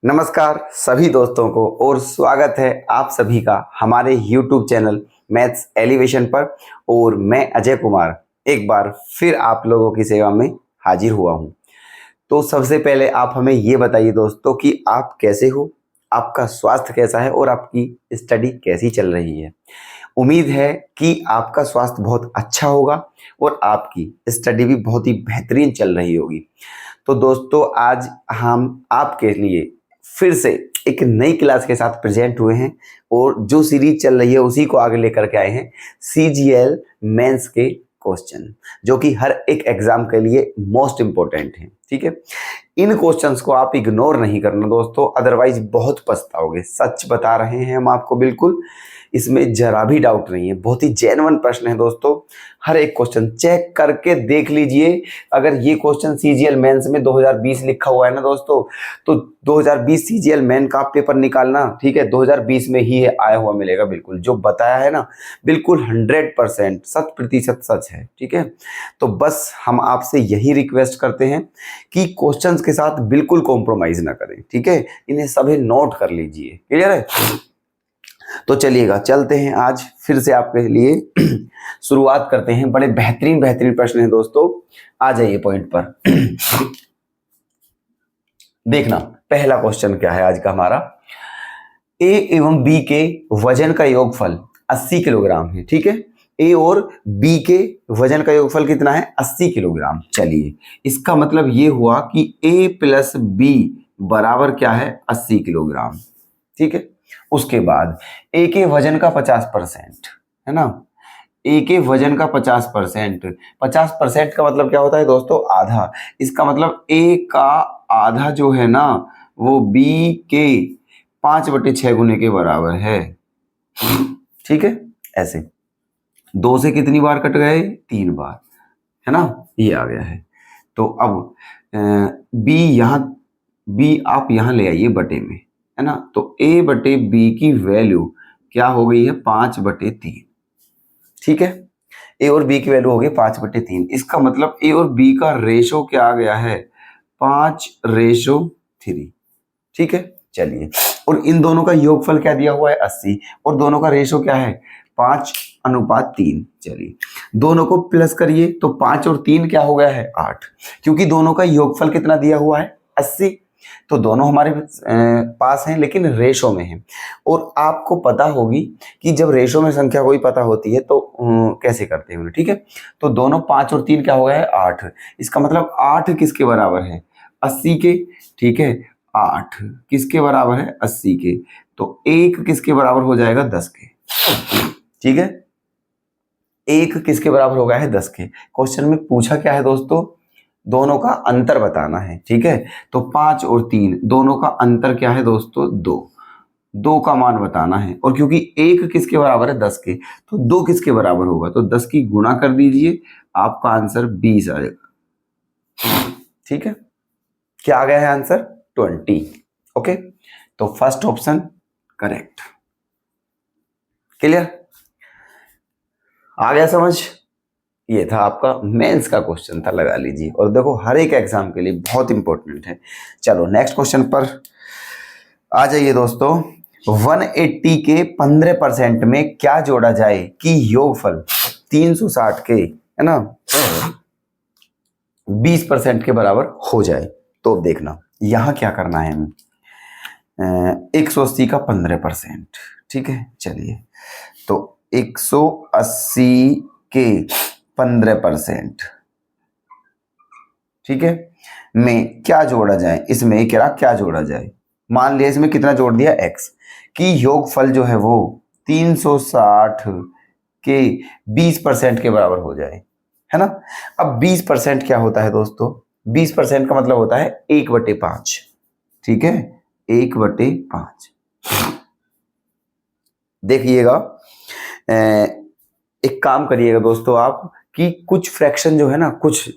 नमस्कार सभी दोस्तों को और स्वागत है आप सभी का हमारे YouTube चैनल मैथ्स एलिवेशन पर। और मैं अजय कुमार एक बार फिर आप लोगों की सेवा में हाजिर हुआ हूं। तो सबसे पहले आप हमें ये बताइए दोस्तों कि आप कैसे हो, आपका स्वास्थ्य कैसा है और आपकी स्टडी कैसी चल रही है। उम्मीद है कि आपका स्वास्थ्य बहुत अच्छा होगा और आपकी स्टडी भी बहुत ही बेहतरीन चल रही होगी। तो दोस्तों आज हम आपके लिए फिर से एक नई क्लास के साथ प्रेजेंट हुए हैं और जो सीरीज चल रही है उसी को आगे लेकर के आए हैं। CGL मेंस के क्वेश्चन जो कि हर एक एग्जाम के लिए मोस्ट इंपॉर्टेंट है। ठीक है, इन क्वेश्चंस को आप इग्नोर नहीं करना दोस्तों, अदरवाइज बहुत पछताओगे। सच बता रहे हैं हम आपको, बिल्कुल इसमें जरा भी डाउट नहीं है। बहुत ही जेन्युइन प्रश्न है दोस्तों, हर एक क्वेश्चन चेक करके देख लीजिए। अगर ये क्वेश्चन CGL मेंस में 2020 लिखा हुआ है ना दोस्तों, तो 2020 CGL मेन का पेपर निकालना, ठीक है, 2020 में ही आया हुआ मिलेगा। बिल्कुल जो बताया है ना, बिल्कुल 100% 100% सच है। ठीक है, तो बस हम आपसे यही रिक्वेस्ट करते हैं कि क्वेश्चंस के साथ बिल्कुल कॉम्प्रोमाइज ना करें। ठीक है, इन्हें सभी नोट कर लीजिए। क्लियर है? तो चलिएगा चलते हैं, आज फिर से आपके लिए शुरुआत करते हैं। बड़े बेहतरीन बेहतरीन प्रश्न हैं दोस्तों, आ जाइए पॉइंट पर। देखना पहला क्वेश्चन क्या है आज का हमारा। A एवं B के वजन का योगफल 80 किलोग्राम है। ठीक है, A और B के वजन का योगफल कितना है? 80 किलोग्राम। चलिए, इसका मतलब ये हुआ कि A प्लस B बराबर क्या है? 80 किलोग्राम। ठीक है, उसके बाद A के वजन का 50% है ना, A के वजन का 50%, 50% का मतलब क्या होता है दोस्तों? आधा। इसका मतलब A का आधा जो है ना, वो B के 5/6 गुने के बराबर है। ठीक है, ऐसे 2 से कितनी बार कट गए? 3 बार, है ना, ये आ गया है। तो अब B यहाँ, B आप यहाँ ले आइए बटे में, है ना, तो A/B की वैल्यू क्या हो गई है? 5/3। ठीक है, A और B की वैल्यू हो गई 5/3। इसका मतलब A और B का रेशो क्या आ गया है? 5:3। ठीक है, चलिए, और इन दोनों का योगफल क्या दिया हुआ है? 80, और दोनों का रेशो क्या है? 5:3। चलिए, दोनों को प्लस करिए तो 5 और 3 क्या हो गया है? 8। क्योंकि दोनों का योगफल कितना दिया हुआ है? 80, तो दोनों हमारे पास हैं लेकिन रेशो में हैं। और आपको पता होगी कि जब रेशो में संख्या कोई पता होती है तो कैसे करते हैं। ठीक है, तो दोनों 5 और 3 क्या हो गया है? 8। इसका मतलब 8 किसके बराबर है? 80 के। ठीक है, 8 किसके बराबर है? 80 के। तो 1 किसके बराबर हो जाएगा? 10 के। ठीक है, 1 किसके बराबर हो गया है? 10 के। क्वेश्चन में पूछा क्या है दोस्तों? दोनों का अंतर बताना है। ठीक है, तो 5 और 3 दोनों का अंतर क्या है दोस्तों? 2 का मान बताना है। और क्योंकि 1 किसके बराबर है? 10 के, तो 2 किसके बराबर होगा? तो 10 की गुणा कर दीजिए, आपका आंसर 20 आएगा। ठीक है, क्या आ गया है आंसर? 20। ओके, तो फर्स्ट ऑप्शन करेक्ट। क्लियर? आ गया समझ? ये था आपका मेंस का क्वेश्चन था, लगा लीजिए। और देखो हर एक एग्जाम के लिए बहुत इंपॉर्टेंट है। चलो नेक्स्ट क्वेश्चन पर आ जाइए दोस्तों। 180 के 15% में क्या जोड़ा जाए कि योगफल 360 के, है ना, 20% के बराबर हो जाए। तो देखना यहां क्या करना है हमें। 180 का 15%। ठीक है, चलिए, तो 180 के 15%, ठीक है, में क्या जोड़ा जाए? इसमें क्या जोड़ा जाए? मान लिया इसमें कितना जोड़ दिया? x की योगफल जो है वो 360 के 20% के बराबर हो जाए, है ना। अब 20% क्या होता है दोस्तों? 20% का मतलब होता है 1/5। ठीक है, 1/5। देखिएगा, एक काम करिएगा दोस्तों आप, कि कुछ फ्रैक्शन जो है ना, कुछ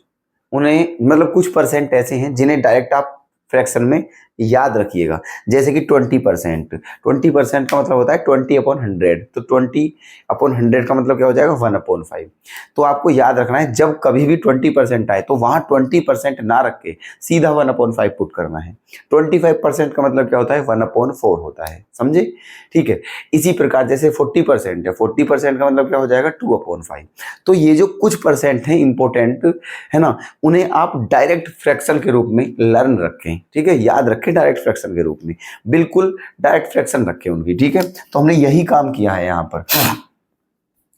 उन्हें मतलब कुछ परसेंट ऐसे हैं जिन्हें डायरेक्ट आप फ्रैक्शन में याद रखिएगा। जैसे कि 20%, 20% का मतलब होता है 20/100, तो 20/100 का मतलब क्या हो जाएगा 1/5। तो आपको याद रखना है जब कभी भी 20% आए तो वहां 20% ना रख के सीधा 1/5 पुट करना है। 25% का मतलब क्या होता है 1/4 होता है, समझे? ठीक है। इसी प्रकार जैसे 40% है, 40% का मतलब क्या हो जाएगा 2/5। तो ये जो कुछ परसेंट है इंपॉर्टेंट है ना, उन्हें आप डायरेक्ट फ्रैक्शन के रूप में लर्न रखें, ठीक है, याद रखें डायरेक्ट फ्रैक्शन के रूप में, बिल्कुल डायरेक्ट फ्रैक्शन रखें उनकी, ठीक है। तो हमने यही काम किया है यहाँ पर।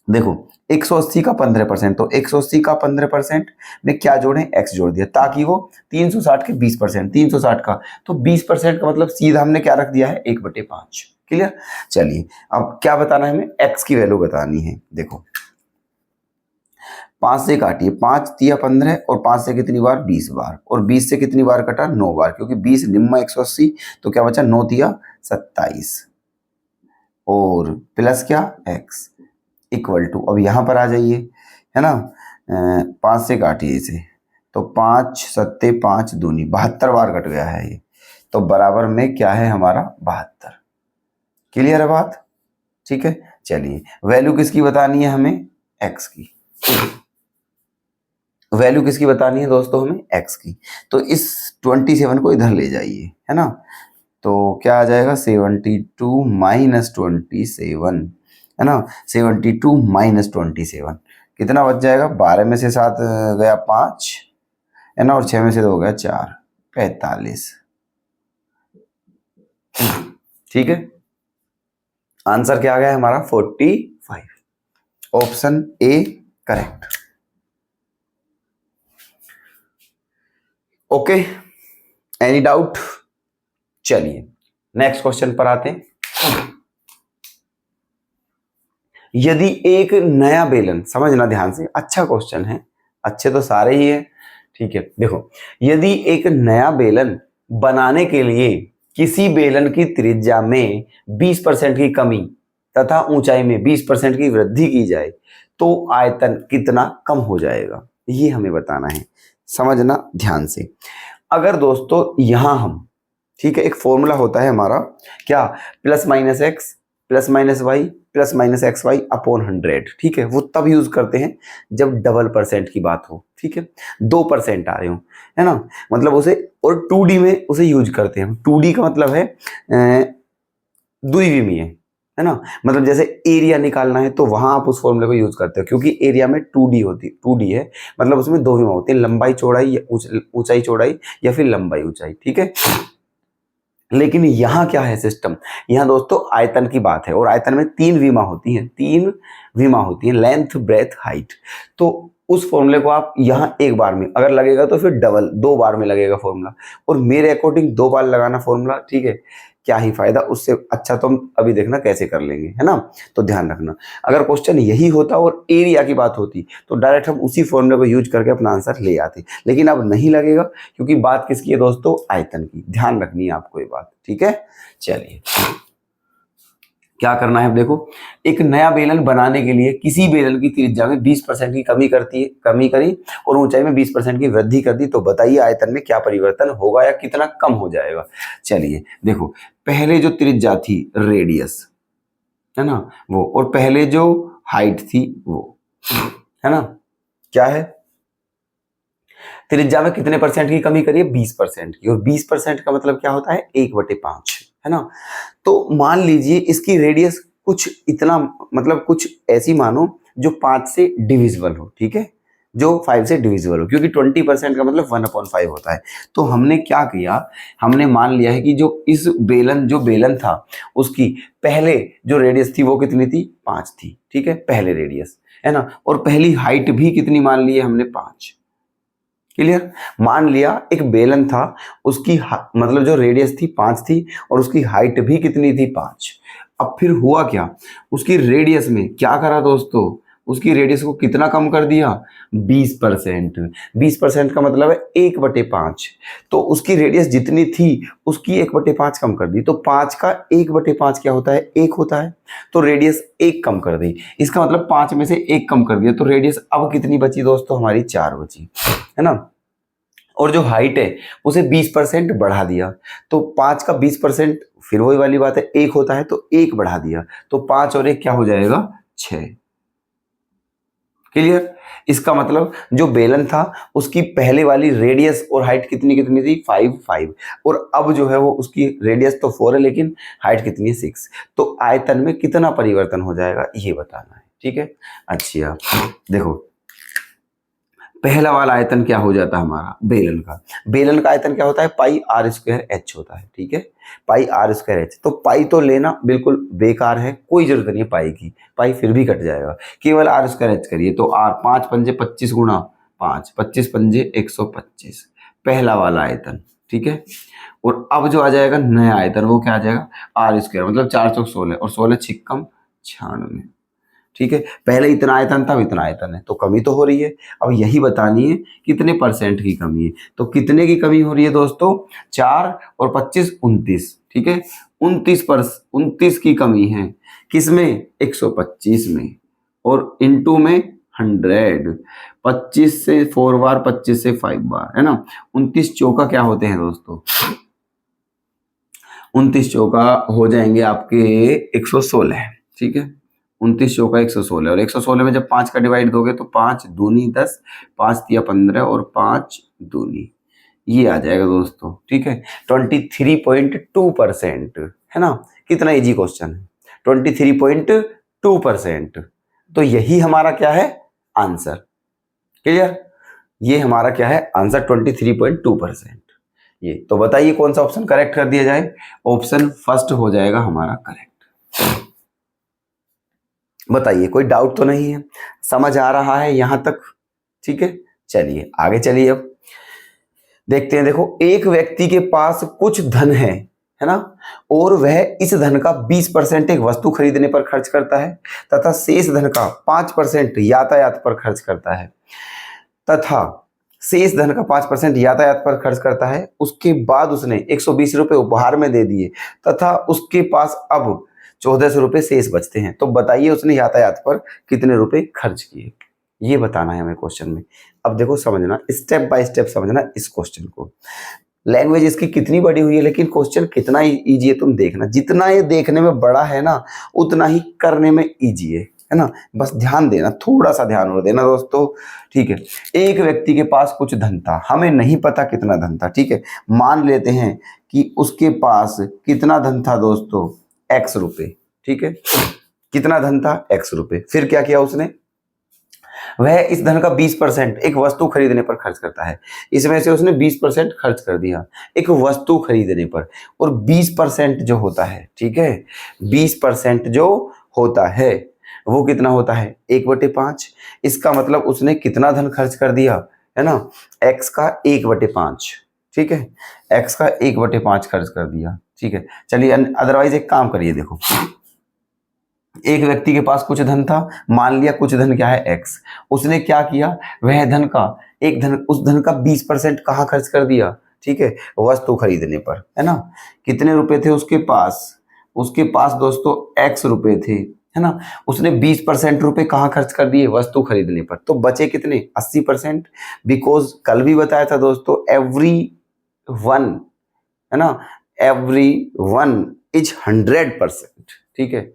देखो 180 का 15%, तो 180 का 15% में क्या जोड़े, x जोड़ दिया, ताकि वो 360 के 20%, 360 का तो 20% का मतलब सीधा हमने क्या रख दिया है 1/5। क्लियर? चलिए अब क्या बताना है हमें, x की वैल्यू बतानी है। देखो 5 से काटिए, 5 तिया 15 और 5 से कितनी बार 20 बार, और 20 से कितनी बार कटा 9 बार, क्योंकि 20 निम्मा 180, तो क्या बचा 9 तिया 27 और प्लस क्या x इक्वल टू, अब यहां पर आ जाइए, है ना, 5 से काटिए इसे, तो 5 सत्ते 5 दूनी 72 बार कट गया है ये, तो बराबर में क्या है हमारा 72। क्लियर है बात? ठीक है। चलिए वैल्यू किसकी बतानी है हमें, x की। वैल्यू किसकी बतानी है दोस्तों हमें, x की। तो इस 27 को इधर ले जाइए, है ना, तो क्या आ जाएगा 72 माइनस 27, है ना, 72 माइनस 27 कितना बच जाएगा, 12 में से 7 गया 5, है ना, और 6 में से 2 गया 4, 45। ठीक है, आंसर क्या आ गया हमारा 45, option A correct. Okay, any doubt? चलिए नेक्स्ट क्वेश्चन पर आते हैं। यदि एक नया बेलन, समझना ध्यान से, अच्छा क्वेश्चन है, अच्छे तो सारे ही हैं, ठीक है। देखो यदि एक नया बेलन बनाने के लिए किसी बेलन की त्रिज्या में 20% की कमी तथा ऊंचाई में 20% की वृद्धि की जाए तो आयतन कितना कम हो जाएगा, ये हमें बताना है। समझना ध्यान से। अगर दोस्तों यहां हम, ठीक है, एक फॉर्मूला होता है हमारा क्या, plus minus x plus minus y plus minus x y upon 100, ठीक है, वो तब यूज करते हैं जब डबल परसेंट की बात हो, ठीक है, 2% आ रहे हो, है ना, मतलब उसे, और 2D में उसे यूज करते हैं। 2D का मतलब है द्विविमीय, है ना, मतलब जैसे एरिया निकालना है तो वहां आप उस फॉर्मूले को यूज करते हो, क्योंकि एरिया में 2D है, मतलब उसमें दो विमा होते हैं, लंबाई चौड़ाई या ऊंचाई चौड़ाई या फिर लंबाई ऊंचाई, ठीक है। लेकिन यहाँ क्या है सिस्टम, यहाँ दोस्तों आयतन की बात है, और आयतन में 3 विमा होती हैं, 3 विमा होती हैं, लेंथ ब्रेथ हाइट। तो उस फॉर्मूले को आप यहाँ एक बार में अगर लगेगा तो फिर डबल 2 बार में लगेगा फॉर्मूला, और मेरे अकॉर्डिंग 2 बार लगाना फॉर्मूला, ठीक है, क्या ही फायदा, उससे अच्छा तो हम अभी देखना कैसे कर लेंगे, है ना। तो ध्यान रखना, अगर क्वेश्चन यही होता और एरिया की बात होती तो डायरेक्ट हम उसी फॉर्मूले को यूज करके अपना आंसर ले आते, लेकिन अब नहीं लगेगा, क्योंकि बात किसकी है दोस्तों, आयतन की। ध्यान रखनी है आपको ये बात, ठीक है। चलिए क्या करना है, अब देखो एक नया बेलन बनाने के लिए किसी बेलन की त्रिज्या में 20% की कमी करी और ऊंचाई में 20% की वृद्धि कर दी, तो बताइए आयतन में क्या परिवर्तन होगा या कितना कम हो जाएगा। चलिए देखो, पहले जो त्रिज्या थी रेडियस, है ना, वो, और पहले जो हाइट थी वो, है ना, क्या है, त्रिज्या में कितने परसेंट की कमी करिए, 20% की, और 20% का मतलब क्या होता है 1/5, है ना। तो मान लीजिए इसकी रेडियस कुछ इतना, मतलब कुछ ऐसी मानो जो 5 से डिविजिबल हो, ठीक है, जो 5 से डिविजिबल हो, क्योंकि 20% का मतलब 1/5 होता है। तो हमने क्या किया, हमने मान लिया है कि जो जो बेलन था उसकी पहले जो रेडियस थी वो कितनी थी, 5 थी, ठीक है, पहले रेडियस, है ना, और पहली हाइट भी कितनी मान ली है हमने, 5। क्लियर? मान लिया एक बेलन था, उसकी मतलब जो रेडियस थी 5 थी और उसकी हाइट भी कितनी थी, 5। अब फिर हुआ क्या, उसकी रेडियस में क्या करा दोस्तों, उसकी रेडियस को कितना कम कर दिया, 20%। 20% का मतलब है 1/5। तो उसकी रेडियस जितनी थी उसकी 1/5 कम कर दी, तो 5 का 1/5 क्या होता है, 1 होता है, तो रेडियस 1 कम कर दी। इसका मतलब 5 में से 1 कम कर दिया, तो रेडियस अब कितनी बची दोस्तों, हमारी 4 बची, है ना। और जो हाइट है उसे 20% बढ़ा दिया। तो 5 का 20%, फिर वही वाली बात है, 1 होता है तो 1 बढ़ा दिया, तो 5 और 1 क्या हो जाएगा, 6। क्लियर। इसका मतलब जो बेलन था उसकी पहले वाली रेडियस और हाइट कितनी कितनी थी, 5 5, और अब जो है वो उसकी रेडियस तो 4 है लेकिन हाइट कितनी है, 6। तो आयतन में कितना परिवर्तन हो जाएगा ये बताना है, ठीक है। अच्छा देखो, पहला वाला आयतन क्या हो जाता है हमारा, बेलन का आयतन क्या होता है, पाई आर स्क्वायर एच होता है, ठीक है, पाई आर स्क्वायर एच। तो पाई तो लेना बिल्कुल बेकार है, कोई जरूरत नहीं है पाई की, पाई फिर भी कट जाएगा, केवल आर स्क्वायर एच करिए। तो आर 5 पंजे 25 गुणा 5, 25 पंजे 125, पहला वाला आयतन, ठीक है। और अब जो आ जाएगा नया आयतन वो क्या आ जाएगा, आर स्क्वायर, मतलब 416 और 16 छिक्कम 96, ठीक है। पहले इतना आयतन था, इतना आयतन है, तो कमी तो हो रही है। अब यही बतानी है कितने परसेंट की कमी है। तो कितने की कमी हो रही है दोस्तों, 4 और 25 29, ठीक है, 29 की कमी है, किसमें, 125 में, और इनटू में 100, 25 से 4 बार, 25 से 5 बार, है ना। 29 चौका क्या होते हैं दोस्तों, 29 चौका हो जाएंगे आपके 116, ठीक है। 29 चौका 116, और 116 में जब 5 का डिवाइड दोगे तो 5 दूनी 10, 5 तिया 15 और 5 दूनी, ये आ जाएगा दोस्तों, ठीक है। 23.2%, है ना। कितना इजी क्वेश्चन है, 23.2%। तो यही हमारा क्या है, आंसर। क्लियर, ये हमारा क्या है आंसर, 23.2%। ये तो बताइए कौन सा ऑप्शन करेक्ट कर दिया जाए, ऑप्शन फर्स्ट हो जाएगा हमारा करेक्ट। बताइए कोई डाउट तो नहीं है, समझ आ रहा है यहां तक, ठीक है। चलिए आगे चलिए, अब देखते हैं। देखो, एक व्यक्ति के पास कुछ धन है ना, और वह इस धन का 20% एक वस्तु खरीदने पर खर्च करता है तथा शेष धन का 5% यातायात पर खर्च करता है, तथा शेष धन का 5% यातायात पर खर्च करता है। उसके बाद उसने 120 रुपए उपहार में दे दिए तथा उसके पास अब 1400 रुपए शेष बचते हैं। तो बताइए उसने यातायात पर कितने रुपए खर्च किए, ये बताना है हमें क्वेश्चन में। अब देखो समझना, स्टेप बाय स्टेप समझना इस क्वेश्चन को। लैंग्वेज इसकी कितनी बड़ी हुई है लेकिन क्वेश्चन कितना इजी है, तुम देखना। जितना ये देखने में बड़ा है ना उतना ही करने में इजी है ना। बस ध्यान देना, थोड़ा सा ध्यान और देना दोस्तों, ठीक है। एक व्यक्ति के पास कुछ धन था, हमें नहीं पता कितना धन था, ठीक है। मान लेते हैं कि उसके पास कितना धन था दोस्तों, x रुपए, ठीक है। कितना धन था, x रुपए। फिर क्या किया उसने, वह इस धन का 20% एक वस्तु खरीदने पर खर्च करता है। इसमें से उसने 20% खर्च कर दिया एक वस्तु खरीदने पर, और 20% जो होता है, ठीक है, 20% जो होता है वो कितना होता है, 1/5। इसका मतलब उसने कितना धन खर्च कर दिया, है ना, x का 1/5, ठीक है, x का 1/5 खर्च कर दिया, ठीक है। चलिए अदरवाइज एक काम करिए, देखो एक व्यक्ति के पास कुछ धन था, मान लिया कुछ धन क्या है, x। उसने क्या किया, वह धन का उस धन का 20% कहाँ खर्च कर दिया, ठीक है, वस्तु खरीदने पर, है ना। कितने रुपए थे उसके पास दोस्तों x रुपए थे, है ना। उसने 20% रुपए कहाँ खर्च कर दिए, वस्तु खरीदने पर। तो बचे कितने, 80%। बिकॉज कल भी बताया था दोस्तों, एवरी वन, है ना, एवरी वन इज 100%, ठीक है।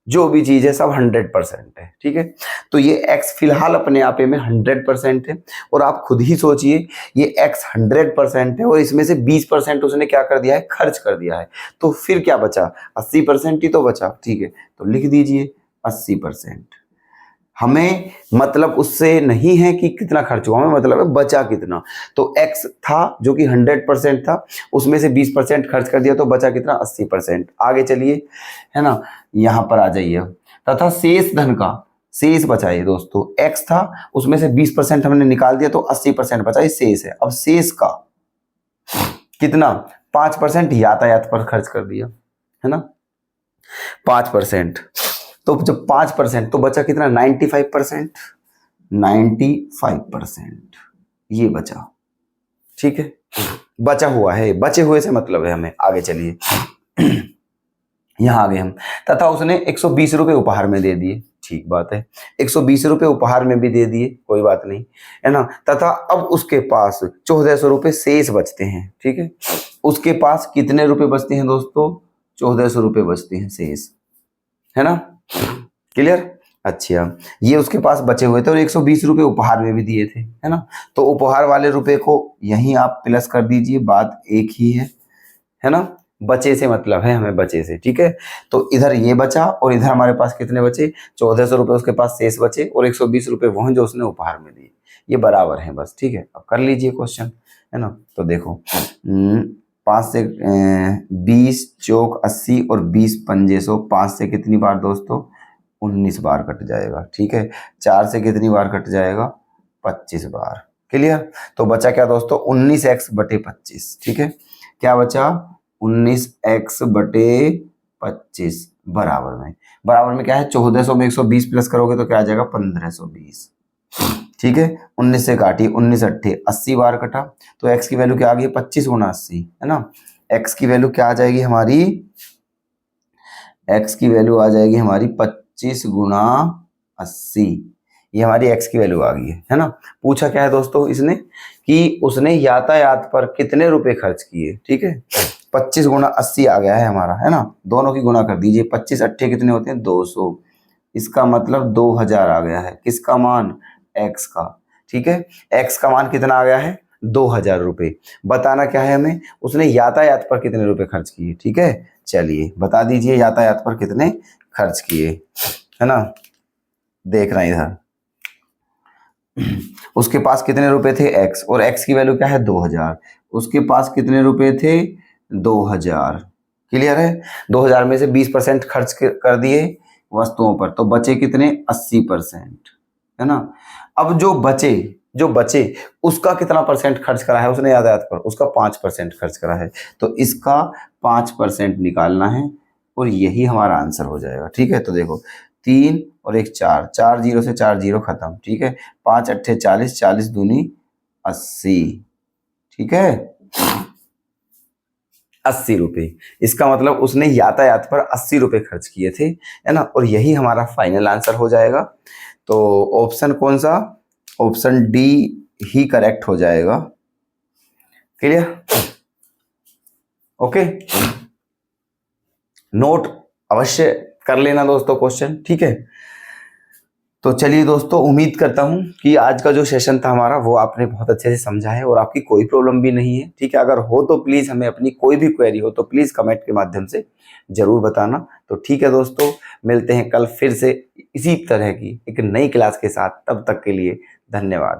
जो भी चीज है सब 100% है, ठीक है। तो ये x फिलहाल अपने आप में 100% है, और आप खुद ही सोचिए ये x 100% है और इसमें से 20% उसने क्या कर दिया है, खर्च कर दिया है। तो फिर क्या बचा, 80% ही तो बचा, ठीक है। तो लिख दीजिए 80%। हमें मतलब उससे नहीं है कि कितना खर्च हुआ, हमें मतलब है बचा कितना। तो x था जो कि 100% था, उसमें से 20% खर्च कर दिया तो बचा कितना, 80%। आगे चलिए, है ना, यहां पर आ जाइए। तथा शेष धन का, शेष बचा है दोस्तों, x था उसमें से 20% हमने निकाल दिया तो 80% बचा, ये शेष है। अब शेष का कितना, 5% यातायात पर खर्च कर दिया, है ना, 5%। तो जब 5% तो बचा कितना, 95%, 95% ये बचा, ठीक है। बचा हुआ है, बचे हुए से मतलब है हमें। आगे चलिए, यहां आ गए हम। तथा उसने 120 रुपए उपहार में दे दिए, ठीक बात है। 120 रुपये उपहार में भी दे दिए, कोई बात नहीं, है ना। तथा अब उसके पास 1400 रुपये शेष बचते हैं, ठीक है। उसके पास कितने रुपए बचते हैं दोस्तों? 1400 रुपये बचते हैं शेष, है ना। क्लियर? अच्छा, ये उसके पास बचे हुए थे और 120 रुपये उपहार में भी दिए थे, है ना। तो उपहार वाले रुपए को यहीं आप प्लस कर दीजिए, बात एक ही है ना। बचे से मतलब है हमें, बचे से, ठीक है। तो इधर ये बचा और इधर हमारे पास कितने बचे? 1400 रुपये उसके पास शेष बचे और 120 रुपये वो हैं जो उसने उपहार में दिए, ये बराबर हैं बस, ठीक है। अब कर लीजिए क्वेश्चन, है ना। तो देखो 5 से 20 चौक 80 और 20 पंजे 100, 5 से कितनी बार दोस्तों? 19 बार कट जाएगा, ठीक है। 4 से कितनी बार कट जाएगा? 25 बार। क्लियर? तो बचा क्या दोस्तों? 19x बटे 25, ठीक है। क्या बचा? 19x बटे 25 बराबर में क्या है? 1400 में 120 प्लस करोगे तो क्या आ जाएगा? 1520, ठीक है। 19 से काटिए, 19 अट्ठे 80 बार कटा, तो x की वैल्यू क्या आ गई? 25 गुना 80, है ना। x की वैल्यू क्या आ जाएगी हमारी? x की वैल्यू आ जाएगी हमारी 25 गुना 80, ये हमारी x की वैल्यू आ गई है ना। पूछा क्या है दोस्तों इसने? कि उसने यातायात पर कितने रुपए खर्च किए, ठीक है। 25 गुना 80 आ गया है हमारा, है ना। दोनों की गुना कर दीजिए, 25 अट्ठे कितने होते हैं? 200, इसका मतलब 2000 आ गया है। किसका मान? x का, ठीक है। x का मान कितना आ गया है? 2000 रुपये। बताना क्या है हमें? उसने यातायात पर कितने रुपए खर्च किए, ठीक है। चलिए बता दीजिए यातायात पर कितने खर्च किए, है ना। देखना इधर, उसके पास कितने रुपए थे? x, और x की वैल्यू क्या है? 2000। उसके पास कितने रुपए थे? 2000। क्लियर है? 2000 में से 20% खर्च कर दिए वस्तुओं पर, तो बचे कितने? 80%, है ना। अब जो बचे उसका कितना परसेंट खर्च करा है उसने यातायात पर? उसका 5% खर्च करा है, तो इसका 5% निकालना है और यही हमारा आंसर हो जाएगा, ठीक है। तो देखो 3 और 1 4, 4 जीरो से 4 जीरो खत्म, ठीक है। 5 अट्ठे 40, 40 दूनी 80, ठीक है। 80 रुपये, इसका मतलब उसने यातायात पर 80 रुपये खर्च किए थे, है ना। और यही हमारा फाइनल आंसर हो जाएगा। तो ऑप्शन कौन सा? ऑप्शन डी ही करेक्ट हो जाएगा। क्लियर? ओके, नोट अवश्य कर लेना दोस्तों क्वेश्चन, ठीक है। तो चलिए दोस्तों, उम्मीद करता हूं कि आज का जो सेशन था हमारा वो आपने बहुत अच्छे से समझा है और आपकी कोई प्रॉब्लम भी नहीं है, ठीक है। अगर हो तो प्लीज़ हमें अपनी कोई भी क्वेरी हो तो प्लीज़ कमेंट के माध्यम से ज़रूर बताना। तो ठीक है दोस्तों, मिलते हैं कल फिर से इसी तरह की एक नई क्लास के साथ, तब तक के लिए धन्यवाद।